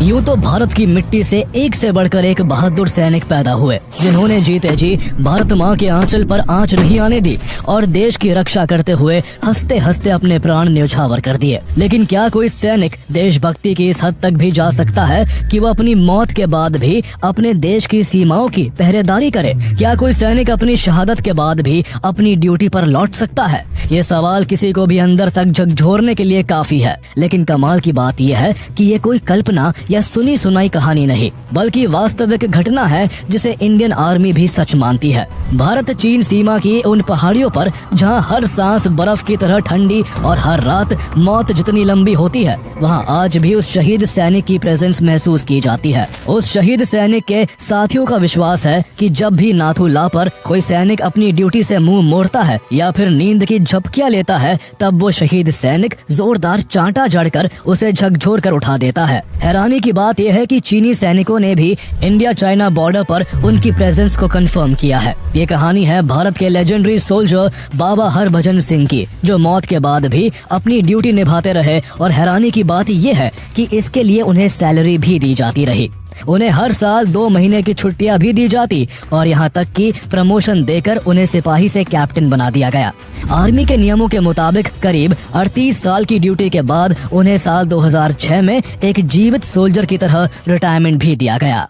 यूं तो भारत की मिट्टी से एक से बढ़कर एक बहादुर सैनिक पैदा हुए, जिन्होंने जीते जी भारत माँ के आंचल पर आंच नहीं आने दी और देश की रक्षा करते हुए हंसते हंसते अपने प्राण न्यौछावर कर दिए। लेकिन क्या कोई सैनिक देशभक्ति की इस हद तक भी जा सकता है कि वो अपनी मौत के बाद भी अपने देश की सीमाओं की पहरेदारी करे? क्या कोई सैनिक अपनी शहादत के बाद भी अपनी ड्यूटी पर लौट सकता है? ये सवाल किसी को भी अंदर तक झकझोरने के लिए काफी है। लेकिन कमाल की बात यह है कि ये कोई कल्पना या सुनी सुनाई कहानी नहीं, बल्कि वास्तविक घटना है जिसे इंडियन आर्मी भी सच मानती है। भारत चीन सीमा की उन पहाड़ियों पर जहां हर सांस बर्फ की तरह ठंडी और हर रात मौत जितनी लंबी होती है, वहां आज भी उस शहीद सैनिक की प्रेजेंस महसूस की जाती है। उस शहीद सैनिक के साथियों का विश्वास है कि जब भी नाथू ला पर कोई सैनिक अपनी ड्यूटी से मुंह मोड़ता है या फिर नींद की झपकियां लेता है, तब वो शहीद सैनिक जोरदार चांटा जड़कर उसे झकझोर कर उठा देता है। हैरानी की बात यह है कि चीनी सैनिकों ने भी इंडिया चाइना बॉर्डर पर उनकी प्रेजेंस को कंफर्म किया है। ये कहानी है भारत के लेजेंडरी सोल्जर बाबा हरभजन सिंह की, जो मौत के बाद भी अपनी ड्यूटी निभाते रहे। और हैरानी की बात यह है कि इसके लिए उन्हें सैलरी भी दी जाती रही। उन्हें हर साल 2 महीने की छुट्टियां भी दी जाती और यहाँ तक कि प्रमोशन देकर उन्हें सिपाही से कैप्टन बना दिया गया। आर्मी के नियमों के मुताबिक करीब 38 साल की ड्यूटी के बाद उन्हें साल 2006 में एक जीवित सोल्जर की तरह रिटायरमेंट भी दिया गया।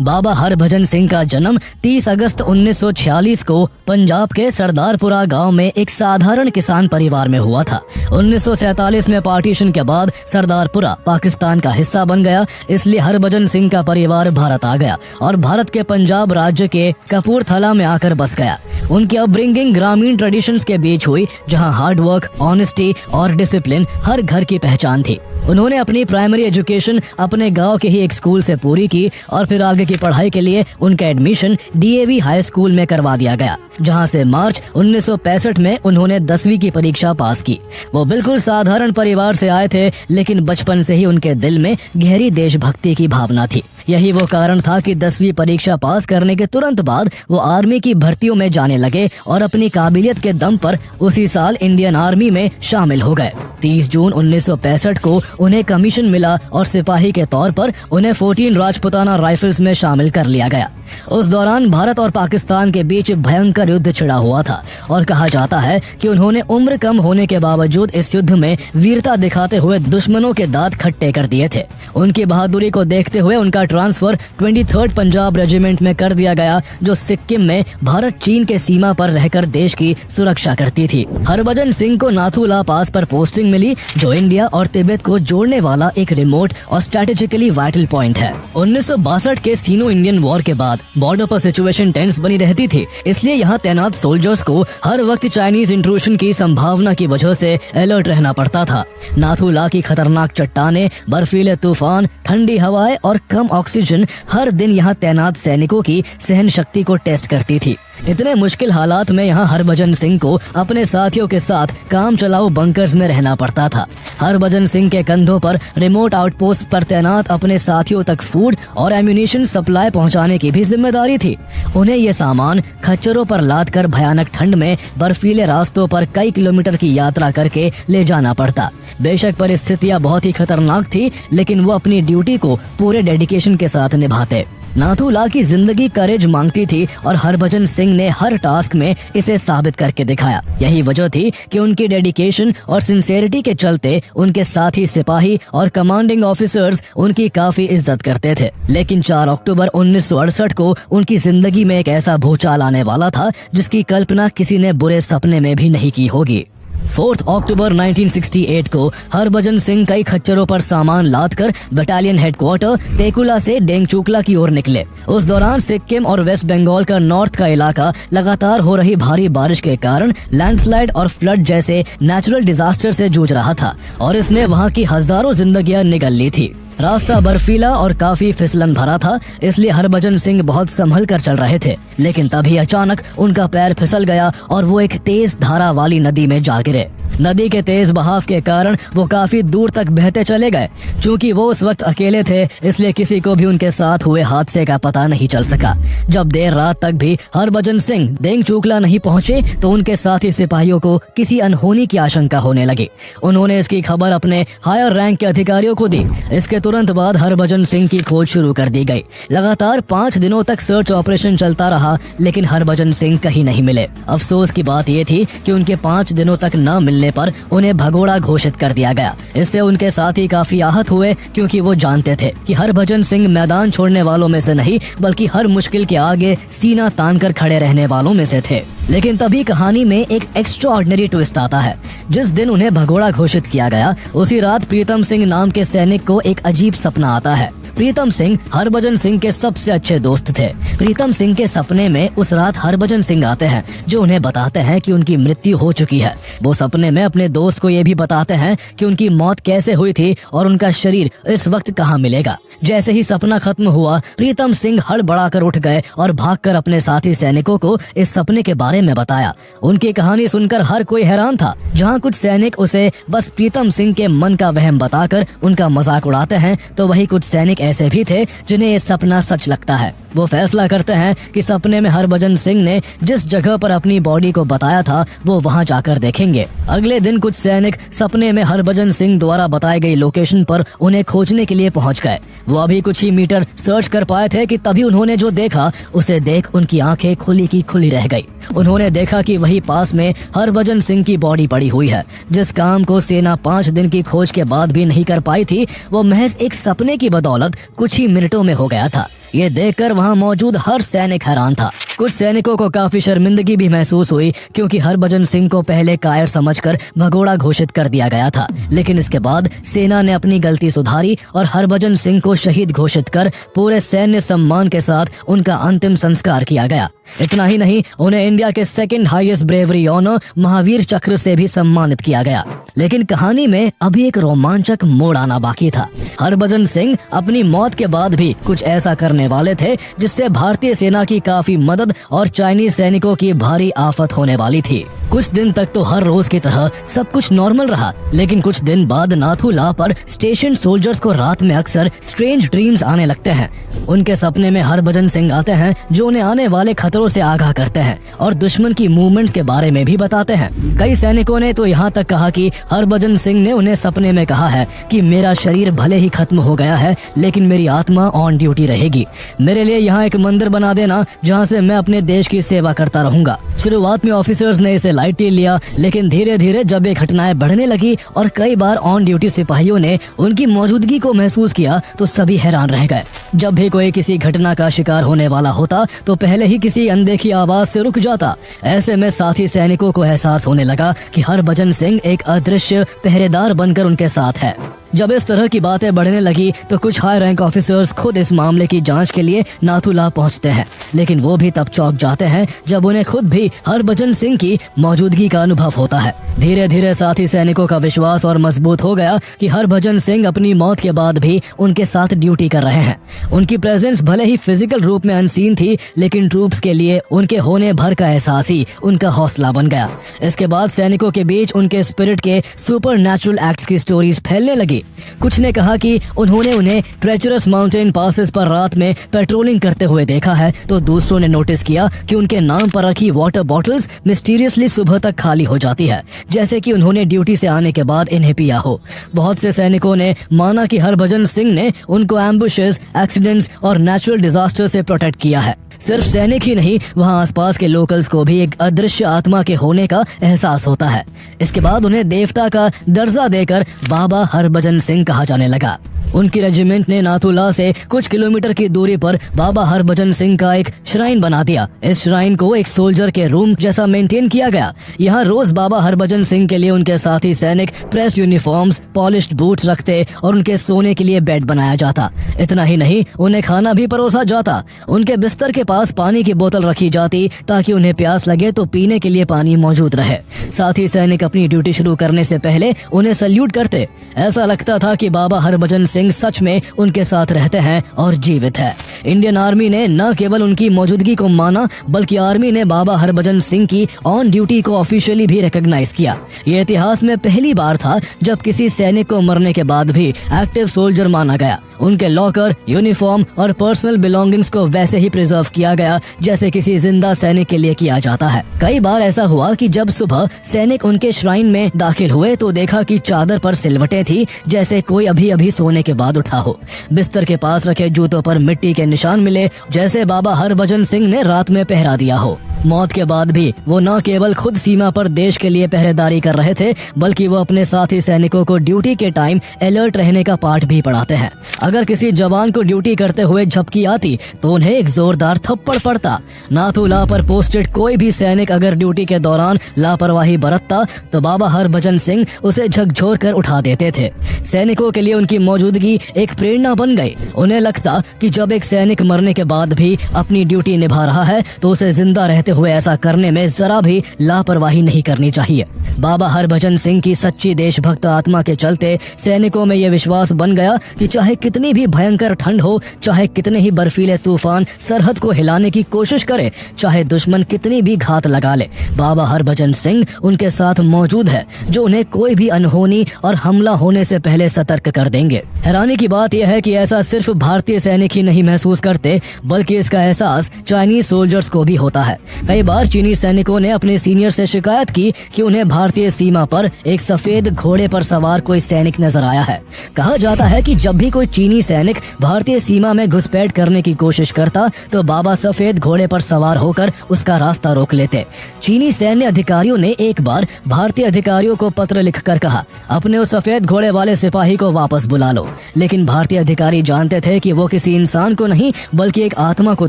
बाबा हरभजन सिंह का जन्म 30 अगस्त 1946 को पंजाब के सरदारपुरा गांव में एक साधारण किसान परिवार में हुआ था। 1947 में पार्टीशन के बाद सरदारपुरा पाकिस्तान का हिस्सा बन गया, इसलिए हरभजन सिंह का परिवार भारत आ गया और भारत के पंजाब राज्य के कपूरथला में आकर बस गया। उनकी अपब्रिंगिंग ग्रामीण ट्रेडिशंस के बीच हुई, जहां हार्ड वर्क, ऑनेस्टी और डिसिप्लिन हर घर की पहचान थी। उन्होंने अपनी प्राइमरी एजुकेशन अपने गांव के ही एक स्कूल से पूरी की और फिर आगे की पढ़ाई के लिए उनका एडमिशन डीएवी हाई स्कूल में करवा दिया गया, जहां से मार्च 1965 में उन्होंने 10वीं की परीक्षा पास की। वो बिल्कुल साधारण परिवार से आए थे, लेकिन बचपन से ही उनके दिल में गहरी देशभक्ति की भावना थी। यही वो कारण था कि 10वीं परीक्षा पास करने के तुरंत बाद वो आर्मी की भर्तियों में जाने लगे और अपनी काबिलियत के दम पर उसी साल इंडियन आर्मी में शामिल हो गए। 30 जून 1965 को उन्हें कमीशन मिला और सिपाही के तौर पर उन्हें 14 राजपुताना राइफल्स में शामिल कर लिया गया। उस दौरान भारत और पाकिस्तान के बीच भयंकर युद्ध छिड़ा हुआ था और कहा जाता है कि उन्होंने उम्र कम होने के बावजूद इस युद्ध में वीरता दिखाते हुए दुश्मनों के दांत खट्टे कर दिए थे। उनकी बहादुरी को देखते हुए उनका ट्रांसफर 23rd पंजाब रेजिमेंट में कर दिया गया, जो सिक्किम में भारत चीन के सीमा पर रहकर देश की सुरक्षा करती थी। हरभजन सिंह को नाथू ला पास पर पोस्टिंग मिली, जो इंडिया और तिब्बत को जोड़ने वाला एक रिमोट और स्ट्रेटेजिकली वाइटल पॉइंट है। 1962 के सीनो इंडियन वॉर के बाद बॉर्डर पर सिचुएशन टेंस बनी रहती थी, इसलिए यहाँ तैनात सोल्जर्स को हर वक्त चाइनीज इंट्रूशन की संभावना की वजह से अलर्ट रहना पड़ता था। नाथू ला की खतरनाक चट्टानें, बर्फीले तूफान, ठंडी हवाएं और कम ऑक्सीजन हर दिन यहाँ तैनात सैनिकों की सहन शक्ति को टेस्ट करती थी। इतने मुश्किल हालात में यहाँ हरभजन सिंह को अपने साथियों के साथ काम चलाऊ बंकर्स में रहना पड़ता था। हरभजन सिंह के कंधों पर रिमोट आउटपोस्ट पर तैनात अपने साथियों तक फूड और एम्यूनिशन सप्लाई पहुंचाने की भी जिम्मेदारी थी। उन्हें ये सामान खच्चरों पर लाद कर भयानक ठंड में बर्फीले रास्तों पर कई किलोमीटर की यात्रा करके ले जाना पड़ता। बेशक परिस्थितियां बहुत ही खतरनाक थी, लेकिन वो अपनी ड्यूटी को पूरे डेडिकेशन के साथ निभाते। नाथू ला की जिंदगी करेज मांगती थी और हरभजन सिंह ने हर टास्क में इसे साबित करके दिखाया। यही वजह थी कि उनकी डेडिकेशन और सिंसेरिटी के चलते उनके साथी सिपाही और कमांडिंग ऑफिसर्स उनकी काफी इज्जत करते थे। लेकिन 4 अक्टूबर 1968 को उनकी जिंदगी में एक ऐसा भूचाल आने वाला था जिसकी कल्पना किसी ने बुरे सपने में भी नहीं की होगी। 4 अक्टूबर 1968 को हरभजन सिंह कई खच्चरों पर सामान लादकर बटालियन हेडक्वार्टर टेकुला से डेंगचूकला की ओर निकले। उस दौरान सिक्किम और वेस्ट बंगाल का नॉर्थ का इलाका लगातार हो रही भारी बारिश के कारण लैंडस्लाइड और फ्लड जैसे नेचुरल डिजास्टर से जूझ रहा था और इसने वहां की हजारों जिंदगियां निगल ली थी। रास्ता बर्फीला और काफी फिसलन भरा था, इसलिए हरभजन सिंह बहुत संभल कर चल रहे थे। लेकिन तभी अचानक उनका पैर फिसल गया और वो एक तेज धारा वाली नदी में जा गिरे। नदी के तेज बहाव के कारण वो काफी दूर तक बहते चले गए। चूंकि वो उस वक्त अकेले थे, इसलिए किसी को भी उनके साथ हुए हादसे का पता नहीं चल सका। जब देर रात तक भी हरभजन सिंह देंगचूकला नहीं पहुंचे तो उनके साथी सिपाहियों को किसी अनहोनी की आशंका होने लगी। उन्होंने इसकी खबर अपने हायर रैंक के अधिकारियों को दी। इसके तुरंत बाद हरभजन सिंह की खोज शुरू कर दी गई। लगातार 5 दिनों तक सर्च ऑपरेशन चलता रहा, लेकिन हरभजन सिंह कहीं नहीं मिले। अफसोस की बात यह थी कि उनके 5 दिनों तक न मिलने पर उन्हें भगोड़ा घोषित कर दिया गया। इससे उनके साथी काफी आहत हुए, क्योंकि वो जानते थे कि हरभजन सिंह मैदान छोड़ने वालों में से नहीं, बल्कि हर मुश्किल के आगे सीना तानकर खड़े रहने वालों में से थे। लेकिन तभी कहानी में एक एक्स्ट्राऑर्डिनरी ट्विस्ट आता है। जिस दिन उन्हें भगोड़ा घोषित किया गया, उसी रात प्रीतम सिंह नाम के सैनिक को एक अजीब सपना आता है। प्रीतम सिंह हरभजन सिंह के सबसे अच्छे दोस्त थे। प्रीतम सिंह के सपने में उस रात हरभजन सिंह आते हैं, जो उन्हें बताते हैं कि उनकी मृत्यु हो चुकी है। वो सपने में अपने दोस्त को ये भी बताते हैं कि उनकी मौत कैसे हुई थी और उनका शरीर इस वक्त कहाँ मिलेगा। जैसे ही सपना खत्म हुआ, प्रीतम सिंह हड़बड़ाकर उठ गए और भागकर अपने साथी सैनिकों को इस सपने के बारे में बताया। उनकी कहानी सुनकर हर कोई हैरान था। जहाँ कुछ सैनिक उसे बस प्रीतम सिंह के मन का वहम बताकर उनका मजाक उड़ाते हैं, तो वही कुछ सैनिक ऐसे भी थे जिन्हें ये सपना सच लगता है। वो फैसला करते हैं कि सपने में हरभजन सिंह ने जिस जगह पर अपनी बॉडी को बताया था, वो वहां जाकर देखेंगे। अगले दिन कुछ सैनिक सपने में हरभजन सिंह द्वारा बताई गई लोकेशन पर उन्हें खोजने के लिए पहुंच गए। वो अभी कुछ ही मीटर सर्च कर पाए थे कि तभी उन्होंने जो देखा, उसे देख उनकी आंखें खुली की खुली रह गई। उन्होंने देखा कि वही पास में हरभजन सिंह की बॉडी पड़ी हुई है। जिस काम को सेना 5 दिन की खोज के बाद भी नहीं कर पाई थी, वो महज एक सपने की बदौलत कुछ ही मिनटों में हो गया था। ये देखकर वहाँ मौजूद हर सैनिक हैरान था। कुछ सैनिकों को काफी शर्मिंदगी भी महसूस हुई, क्योंकि हरभजन सिंह को पहले कायर समझकर भगोड़ा घोषित कर दिया गया था। लेकिन इसके बाद सेना ने अपनी गलती सुधारी और हरभजन सिंह को शहीद घोषित कर पूरे सैन्य सम्मान के साथ उनका अंतिम संस्कार किया गया। इतना ही नहीं, उन्हें इंडिया के 2nd highest bravery honour Mahavir चक्र से भी सम्मानित किया गया। लेकिन कहानी में अभी एक रोमांचक मोड़ आना बाकी था। हरभजन सिंह अपनी मौत के बाद भी कुछ ऐसा करने वाले थे जिससे भारतीय सेना की काफी मदद और चाइनीज सैनिकों की भारी आफत होने वाली थी। कुछ दिन तक तो हर रोज की तरह सब कुछ नॉर्मल रहा, लेकिन कुछ दिन बाद नाथू ला पर स्टेशन सोल्जर्स को रात में अक्सर स्ट्रेंज ड्रीम्स आने लगते हैं। उनके सपने में हरभजन सिंह आते हैं, जो उन्हें आने वाले खतरों से आगाह करते हैं और दुश्मन की मूवमेंट्स के बारे में भी बताते हैं। कई सैनिकों ने तो यहाँ तक कहा कि हरभजन सिंह ने उन्हें सपने में कहा है कि मेरा शरीर भले ही खत्म हो गया है, लेकिन मेरी आत्मा ऑन ड्यूटी रहेगी। मेरे लिए यहाँ एक मंदिर बना देना, जहाँ से मैं अपने देश की सेवा करता रहूंगा। शुरुआत में ऑफिसर्स ने इसे लाइटली लिया, लेकिन धीरे धीरे जब ये घटनाएं बढ़ने लगी और कई बार ऑन ड्यूटी सिपाहियों ने उनकी मौजूदगी को महसूस किया, तो सभी हैरान रह गए। जब भी कोई किसी घटना का शिकार होने वाला होता, तो पहले ही किसी अनदेखी आवाज से रुक जाता। ऐसे में साथी सैनिकों को एहसास होने लगा कि हरभजन सिंह एक अदृश्य पहरेदार बनकर उनके साथ है। जब इस तरह की बातें बढ़ने लगी, तो कुछ हाई रैंक ऑफिसर्स खुद इस मामले की जांच के लिए नाथूला पहुंचते हैं, लेकिन वो भी तब चौंक जाते हैं जब उन्हें खुद भी हरभजन सिंह की मौजूदगी का अनुभव होता है। धीरे धीरे साथी सैनिकों का विश्वास और मजबूत हो गया कि हरभजन सिंह अपनी मौत के बाद भी उनके साथ ड्यूटी कर रहे हैं। उनकी प्रेजेंस भले ही फिजिकल रूप में अनसीन थी, लेकिन ट्रूप्स के लिए उनके होने भर का एहसास ही उनका हौसला बन गया। इसके बाद सैनिकों के बीच उनके स्पिरिट के सुपर नेचुरल एक्ट्स की स्टोरीज फैलने लगी। कुछ ने कहा कि उन्होंने उन्हें ट्रेचरस माउंटेन पासेस पर रात में पेट्रोलिंग करते हुए देखा है, तो दूसरों ने नोटिस किया कि उनके नाम पर रखी वाटर बॉटल्स मिस्टीरियसली सुबह तक खाली हो जाती है, जैसे कि उन्होंने ड्यूटी से आने के बाद इन्हें पिया हो। बहुत से सैनिकों ने माना कि हरभजन सिंह ने उनको एम्बुशेस, एक्सीडेंट्स और नेचुरल डिजास्टर से प्रोटेक्ट किया है। सिर्फ सैनिक ही नहीं, वहाँ आसपास के लोकल्स को भी एक अदृश्य आत्मा के होने का एहसास होता है। इसके बाद उन्हें देवता का दर्जा देकर बाबा हरभजन सिंह कहा जाने लगा। उनकी रेजिमेंट ने नाथूला से कुछ किलोमीटर की दूरी पर बाबा हरभजन सिंह का एक श्राइन बना दिया। इस श्राइन को एक सोल्जर के रूम जैसा मेंटेन किया गया। यहाँ रोज बाबा हरभजन सिंह के लिए उनके साथी सैनिक प्रेस यूनिफॉर्म्स, पॉलिश्ड बूट्स रखते और उनके सोने के लिए बेड बनाया जाता। इतना ही नहीं, उन्हें खाना भी परोसा जाता। उनके बिस्तर के पास पानी की बोतल रखी जाती, ताकि उन्हें प्यास लगे तो पीने के लिए पानी मौजूद रहे। साथी सैनिक अपनी ड्यूटी शुरू करने से पहले उन्हें सल्यूट करते। ऐसा लगता था कि बाबा हरभजन सिंह सिंह सच में उनके साथ रहते हैं और जीवित है। इंडियन आर्मी ने न केवल उनकी मौजूदगी को माना बल्कि आर्मी ने बाबा हरभजन सिंह की ऑन ड्यूटी को ऑफिशियली भी रिकॉग्नाइज किया। ये इतिहास में पहली बार था जब किसी सैनिक को मरने के बाद भी एक्टिव सोल्जर माना गया। उनके लॉकर, यूनिफॉर्म और पर्सनल बिलोंगिंग्स को वैसे ही प्रिजर्व किया गया जैसे किसी जिंदा सैनिक के लिए किया जाता है। कई बार ऐसा हुआ कि जब सुबह सैनिक उनके श्राइन में दाखिल हुए तो देखा कि चादर पर सिलवटें थी जैसे कोई अभी अभी सोने के बाद उठा हो। बिस्तर के पास रखे जूतों पर मिट्टी के निशान मिले जैसे बाबा हरभजन सिंह ने रात में पहरा दिया हो। मौत के बाद भी वो न केवल खुद सीमा पर देश के लिए पहरेदारी कर रहे थे बल्कि वो अपने साथी सैनिकों को ड्यूटी के टाइम अलर्ट रहने का पाठ भी पढ़ाते हैं। अगर किसी जवान को ड्यूटी करते हुए झपकी आती तो उन्हें एक जोरदार थप्पड़ पड़ता। नाथूला पर पोस्टेड कोई भी सैनिक अगर ड्यूटी के दौरान लापरवाही बरतता तो बाबा हरभजन सिंह उसे झकझोर कर उठा देते थे। सैनिकों के लिए उनकी मौजूदगी एक प्रेरणा बन गई। उन्हें लगता कि जब एक सैनिक मरने के बाद भी अपनी ड्यूटी निभा रहा है तो उसे जिंदा रहते हुए ऐसा करने में जरा भी लापरवाही नहीं करनी चाहिए। बाबा हरभजन सिंह की सच्ची देशभक्त आत्मा के चलते सैनिकों में यह विश्वास बन गया कि चाहे कितनी भी भयंकर ठंड हो, चाहे कितने ही बर्फीले तूफान सरहद को हिलाने की कोशिश करे, चाहे दुश्मन कितनी भी घात लगा ले, बाबा हरभजन सिंह उनके साथ मौजूद है जो उन्हें कोई भी अनहोनी और हमला होने से पहले सतर्क कर देंगे। हैरानी की बात यह है कि ऐसा सिर्फ भारतीय सैनिक ही नहीं महसूस करते बल्कि इसका एहसास चाइनीज सोल्जर्स को भी होता है। कई बार चीनी सैनिकों ने अपने सीनियर से शिकायत की कि उन्हें भारतीय सीमा पर एक सफेद घोड़े पर सवार कोई सैनिक नजर आया है। कहा जाता है कि जब भी कोई चीनी सैनिक भारतीय सीमा में घुसपैठ करने की कोशिश करता तो बाबा सफेद घोड़े पर सवार होकर उसका रास्ता रोक लेते। चीनी सैन्य अधिकारियों ने एक बार भारतीय अधिकारियों को पत्र लिखकर कहा, अपने उस सफेद घोड़े वाले सिपाही को वापस बुला लो। लेकिन भारतीय अधिकारी जानते थे कि वो किसी इंसान को नहीं बल्कि एक आत्मा को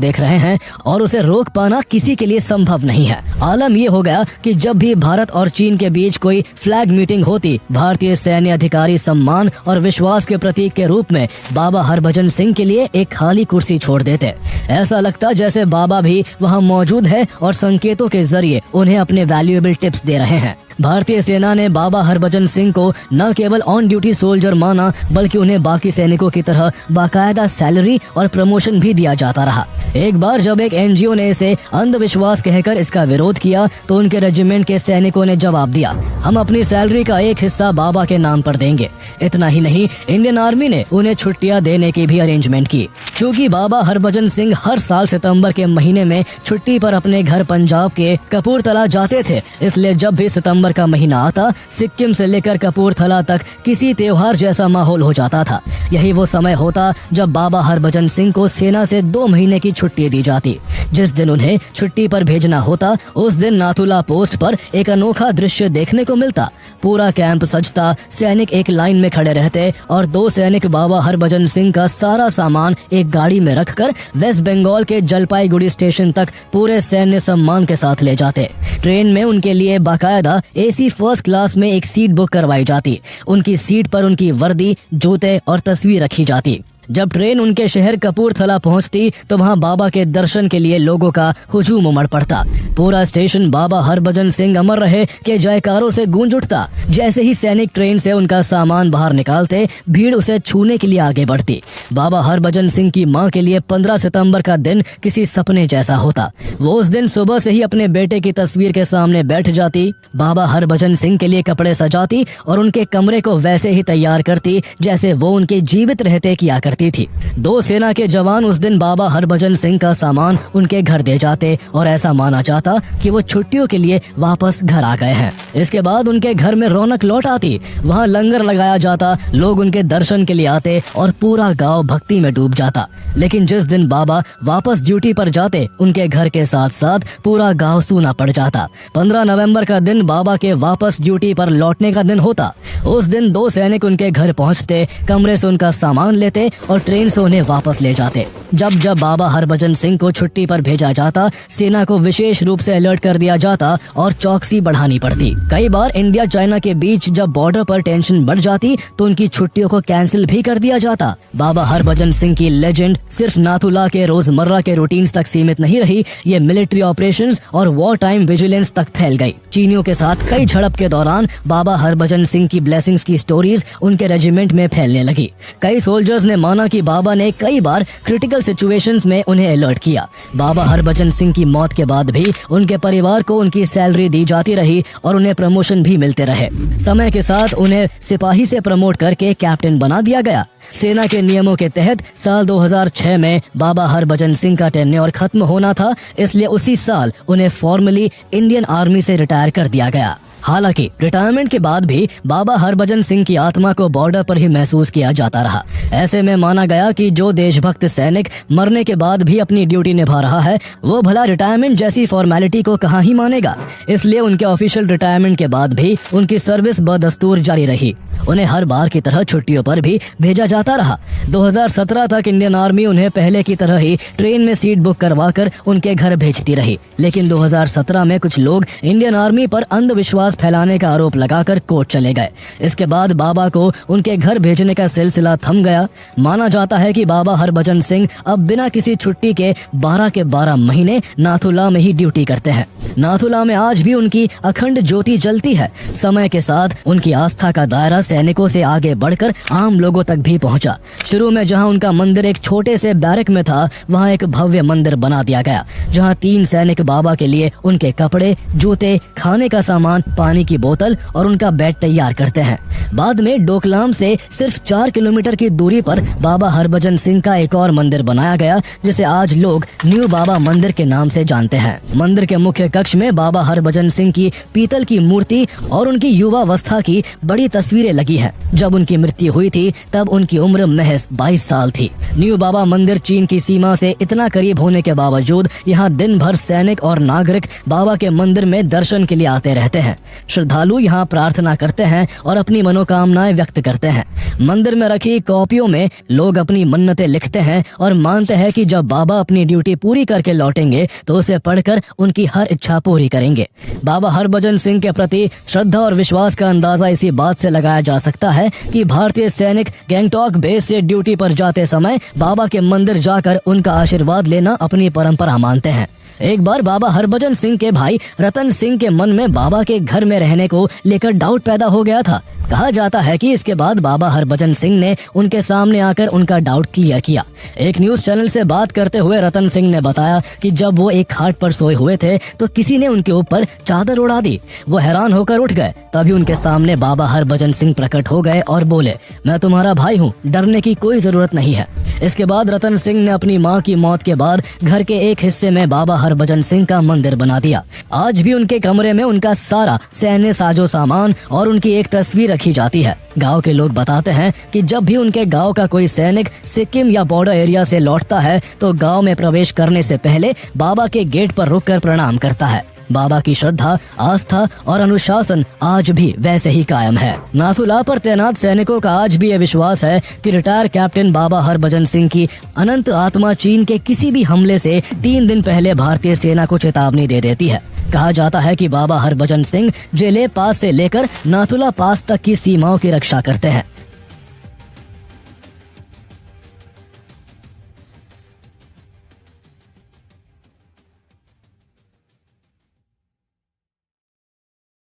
देख रहे हैं और उसे रोक पाना किसी के लिए संभव नहीं है। आलम ये हो गया कि जब भी भारत और चीन के बीच कोई फ्लैग मीटिंग होती, भारतीय सैन्य अधिकारी सम्मान और विश्वास के प्रतीक के रूप में बाबा हरभजन सिंह के लिए एक खाली कुर्सी छोड़ देते। ऐसा लगता जैसे बाबा भी वहां मौजूद है और संकेतों के जरिए उन्हें अपने वैल्यूएबल टिप्स दे रहे हैं। भारतीय सेना ने बाबा हरभजन सिंह को न केवल ऑन ड्यूटी सोल्जर माना बल्कि उन्हें बाकी सैनिकों की तरह बाकायदा सैलरी और प्रमोशन भी दिया जाता रहा। एक बार जब एक एनजीओ ने इसे अंधविश्वास कहकर इसका विरोध किया तो उनके रेजिमेंट के सैनिकों ने जवाब दिया, हम अपनी सैलरी का एक हिस्सा बाबा के नाम पर देंगे। इतना ही नहीं, इंडियन आर्मी ने उन्हें छुट्टियां देने की भी अरेंजमेंट की। चूँकि बाबा हरभजन सिंह हर साल सितंबर के महीने में छुट्टी पर अपने घर पंजाब के कपूरथला जाते थे, इसलिए जब भी सितंबर का महीना आता सिक्किम से लेकर कपूरथला तक किसी त्योहार जैसा माहौल हो जाता था। यही वो समय होता जब बाबा हरभजन सिंह को सेना से 2 महीने की छुट्टी दी जाती। जिस दिन उन्हें छुट्टी पर भेजना होता उस दिन नाथुला पोस्ट पर एक अनोखा दृश्य देखने को मिलता। पूरा कैंप सजता, सैनिक एक लाइन में खड़े रहते और 2 सैनिक बाबा हरभजन सिंह का सारा सामान एक गाड़ी में रखकर वेस्ट बंगाल के जलपाईगुड़ी स्टेशन तक पूरे सैन्य सम्मान के साथ ले जाते। ट्रेन में उनके लिए बाकायदा एसी फर्स्ट क्लास में एक सीट बुक करवाई जाती। उनकी सीट पर उनकी वर्दी, जूते और तस्वीर रखी जाती। जब ट्रेन उनके शहर कपूरथला पहुंचती तो वहां बाबा के दर्शन के लिए लोगों का हुजूम उमड़ पड़ता। पूरा स्टेशन बाबा हरभजन सिंह अमर रहे के जयकारों से गूंज उठता। जैसे ही सैनिक ट्रेन से उनका सामान बाहर निकालते, भीड़ उसे छूने के लिए आगे बढ़ती। बाबा हरभजन सिंह की मां के लिए 15 सितंबर का दिन किसी सपने जैसा होता। वो उस दिन सुबह से ही अपने बेटे की तस्वीर के सामने बैठ जाती, बाबा हरभजन सिंह के लिए कपड़े सजाती और उनके कमरे को वैसे ही तैयार करती जैसे वो उनके जीवित रहते किया करती थी। 2 सेना के जवान उस दिन बाबा हरभजन सिंह का सामान उनके घर दे जाते और ऐसा माना जाता कि वो छुट्टियों के लिए वापस घर आ गए हैं। इसके बाद उनके घर में रौनक लौट आती। वहाँ लंगर लगाया जाता, लोग उनके दर्शन के लिए आते और पूरा गांव भक्ति में डूब जाता। लेकिन जिस दिन बाबा वापस ड्यूटी पर जाते, उनके घर के साथ साथ पूरा गांव सूना पड़ जाता। 15 नवंबर का दिन बाबा के वापस ड्यूटी पर लौटने का दिन होता। उस दिन 2 सैनिक उनके घर पहुंचते, कमरे से उनका सामान लेते और ट्रेन से उन्हें वापस ले जाते। जब बाबा हरभजन सिंह को छुट्टी पर भेजा जाता, सेना को विशेष रूप से अलर्ट कर दिया जाता और चौकसी बढ़ानी पड़ती। कई बार इंडिया चाइना के बीच जब बॉर्डर पर टेंशन बढ़ जाती तो उनकी छुट्टियों को कैंसिल भी कर दिया जाता। बाबा हरभजन सिंह की लेजेंड सिर्फ नाथुला के रोजमर्रा के रूटीन्स तक सीमित नहीं रही, ये मिलिट्री ऑपरेशंस और वॉर टाइम विजिलेंस तक फैल गई। चीनियों के साथ कई झड़प के दौरान बाबा हरभजन सिंह की ब्लेसिंग्स की स्टोरीज उनके रेजिमेंट में फैलने लगी। कई सोल्जर्स ने माना कि बाबा ने कई बार क्रिटिकल सिचुएशंस में उन्हें अलर्ट किया। बाबा हरभजन सिंह की मौत के बाद भी उनके परिवार को उनकी सैलरी दी जाती रही और उन्हें प्रमोशन भी मिलते रहे। समय के साथ उन्हें सिपाही से प्रमोट करके कैप्टन बना दिया गया। सेना के नियमों के तहत साल 2006 में बाबा हरभजन सिंह का टेन्योर खत्म होना था, इसलिए उसी साल उन्हें फॉर्मली इंडियन आर्मी से रिटायर कर दिया गया। हालांकि रिटायरमेंट के बाद भी बाबा हरभजन सिंह की आत्मा को बॉर्डर पर ही महसूस किया जाता रहा। ऐसे में माना गया कि जो देशभक्त सैनिक मरने के बाद भी अपनी ड्यूटी निभा रहा है, वो भला रिटायरमेंट जैसी फॉर्मेलिटी को कहाँ ही मानेगा। इसलिए उनके ऑफिशियल रिटायरमेंट के बाद भी उनकी सर्विस बदस्तूर जारी रही। उन्हें हर बार की तरह छुट्टियों पर भी भेजा जाता रहा। 2017 तक इंडियन आर्मी उन्हें पहले की तरह ही ट्रेन में सीट बुक करवाकर उनके घर भेजती रही। लेकिन 2017 में कुछ लोग इंडियन आर्मी पर अंधविश्वास फैलाने का आरोप लगाकर कोर्ट चले गए। इसके बाद बाबा को उनके घर भेजने का सिलसिला थम गया। माना जाता है कि बाबा हरभजन सिंह अब बिना किसी छुट्टी के 12 के 12 महीने नाथुला में ही ड्यूटी करते हैं। नाथुला में आज भी उनकी अखंड ज्योति जलती है। समय के साथ उनकी आस्था का दायरा सैनिकों से आगे बढ़कर आम लोगों तक भी पहुंचा। शुरू में जहां उनका मंदिर एक छोटे से बैरक में था, वहां एक भव्य मंदिर बना दिया गया, जहां 3 सैनिक बाबा के लिए उनके कपड़े, जूते, खाने का सामान, पानी की बोतल और उनका बेड तैयार करते हैं। बाद में डोकलाम से सिर्फ 4 किलोमीटर की दूरी पर बाबा हरभजन सिंह का एक और मंदिर बनाया गया, जिसे आज लोग न्यू बाबा मंदिर के नाम से जानते हैं। मंदिर के मुख्य कक्ष में बाबा हरभजन सिंह की पीतल की मूर्ति और उनकी युवावस्था की बड़ी तस्वीरें लगी हैं। जब उनकी मृत्यु हुई थी तब उनकी उम्र महज 22 साल थी। न्यू बाबा मंदिर चीन की सीमा से इतना करीब होने के बावजूद यहाँ दिन भर सैनिक और नागरिक बाबा के मंदिर में दर्शन के लिए आते रहते हैं। श्रद्धालु यहाँ प्रार्थना करते हैं और अपनी मनोकामनाएं व्यक्त करते हैं। मंदिर में रखी कॉपियों में लोग अपनी मन्नतें लिखते हैं और मानते हैं कि जब बाबा अपनी ड्यूटी पूरी करके लौटेंगे तो उसे पढ़कर उनकी हर इच्छा पूरी करेंगे। बाबा हरभजन सिंह के प्रति श्रद्धा और विश्वास का अंदाजा इसी बात से लगाया जा सकता है कि भारतीय सैनिक गैंगटॉक बेस से ड्यूटी पर जाते समय बाबा के मंदिर जाकर उनका आशीर्वाद लेना अपनी परंपरा मानते हैं। एक बार बाबा हरभजन सिंह के भाई रतन सिंह के मन में बाबा के घर में रहने को लेकर डाउट पैदा हो गया था। कहा जाता है कि इसके बाद बाबा हरभजन सिंह ने उनके सामने आकर उनका डाउट क्लियर किया। एक न्यूज चैनल से बात करते हुए रतन सिंह ने बताया कि जब वो एक खाट पर सोए हुए थे तो किसी ने उनके ऊपर चादर उड़ा दी। वो हैरान होकर उठ गए। तभी उनके सामने बाबा हरभजन सिंह प्रकट हो गए और बोले, मैं तुम्हारा भाई हूँ, डरने की कोई जरूरत नहीं है। इसके बाद रतन सिंह ने अपनी माँ की मौत के बाद घर के एक हिस्से में बाबा हरभजन सिंह का मंदिर बना दिया। आज भी उनके कमरे में उनका सारा सैन्य साजो सामान और उनकी एक तस्वीर रखी जाती है। गांव के लोग बताते हैं कि जब भी उनके गांव का कोई सैनिक सिक्किम या बॉर्डर एरिया से लौटता है तो गांव में प्रवेश करने से पहले बाबा के गेट पर रुककर प्रणाम करता है। बाबा की श्रद्धा, आस्था और अनुशासन आज भी वैसे ही कायम है। नाथुला पर तैनात सैनिकों का आज भी यह विश्वास है कि रिटायर कैप्टन बाबा हरभजन सिंह की अनंत आत्मा चीन के किसी भी हमले से 3 दिन पहले भारतीय सेना को चेतावनी दे देती है। कहा जाता है कि बाबा हरभजन सिंह जेले पास से लेकर नाथुला पास तक की सीमाओं की रक्षा करते हैं।